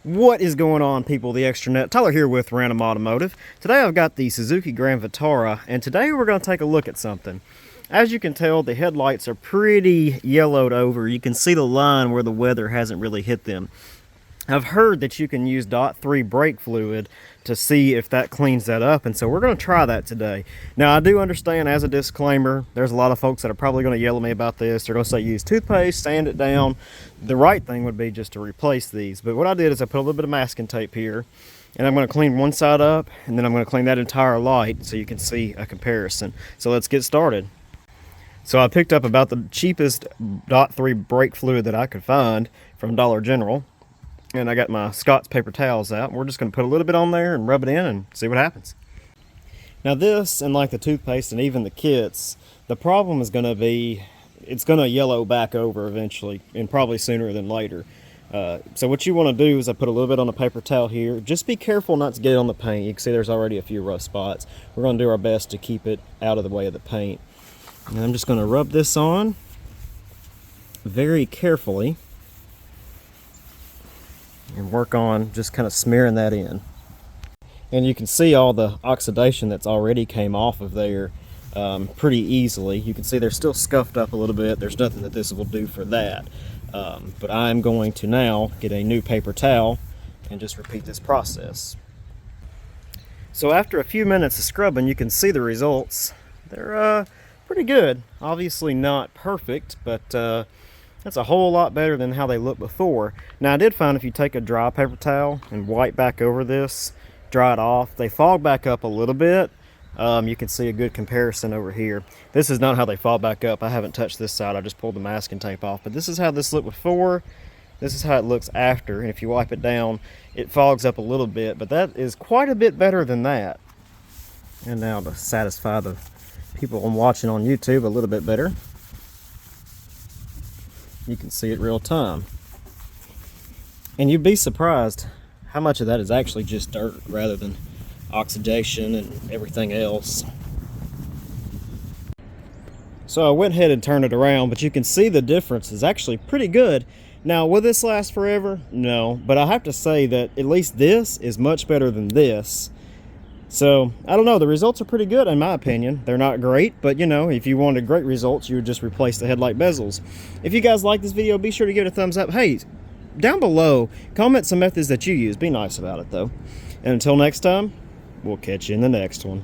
What is going on, people of the extranet? Tyler here with Random Automotive. Today I've got the Suzuki Grand Vitara, and today we're going to take a look at something. As you can tell, the headlights are pretty yellowed over. You can see the line where the weather hasn't really hit them. I've heard that you can use DOT3 Brake Fluid to see if that cleans that up, and so we're going to try that today. Now, I do understand, as a disclaimer, there's a lot of folks that are probably going to yell at me about this. They're going to say use toothpaste, sand it down. The right thing would be just to replace these, but what I did is I put a little bit of masking tape here, and I'm going to clean one side up, and then I'm going to clean that entire light so you can see a comparison. So let's get started. So I picked up about the cheapest DOT3 brake fluid that I could find from Dollar General. And I got my Scott's paper towels out. We're just going to put a little bit on there and rub it in and see what happens. Now this, and like the toothpaste and even the kits, the problem is going to be, it's going to yellow back over eventually, and probably sooner than later. So what you want to do is I put a little bit on a paper towel here. Just be careful not to get it on the paint. You can see there's already a few rough spots. We're going to do our best to keep it out of the way of the paint. And I'm just going to rub this on very carefully and work on just kind of smearing that in. And you can see all the oxidation that's already came off of there pretty easily. You can see they're still scuffed up a little bit. There's nothing that this will do for that. But I'm going to now get a new paper towel and just repeat this process. So after a few minutes of scrubbing, you can see the results. They're pretty good. Obviously not perfect, but that's a whole lot better than how they looked before. Now I did find if you take a dry paper towel and wipe back over this, dry it off, they fog back up a little bit. You can see a good comparison over here. This is not how they fall back up. I haven't touched this side. I just pulled the masking tape off. But this is how this looked before. This is how it looks after. And if you wipe it down, it fogs up a little bit. But that is quite a bit better than that. And now to satisfy the people watching on YouTube a little bit better, you can see it real time. And you'd be surprised how much of that is actually just dirt rather than oxidation and everything else. So I went ahead and turned it around, but you can see the difference is actually pretty good. Now, will this last forever? No, but I have to say that at least this is much better than this. So, I don't know, the results are pretty good in my opinion. They're not great, but you know, if you wanted great results, you would just replace the headlight bezels. If you guys like this video, be sure to give it a thumbs up. Hey, down below, comment some methods that you use. Be nice about it though. And until next time, we'll catch you in the next one.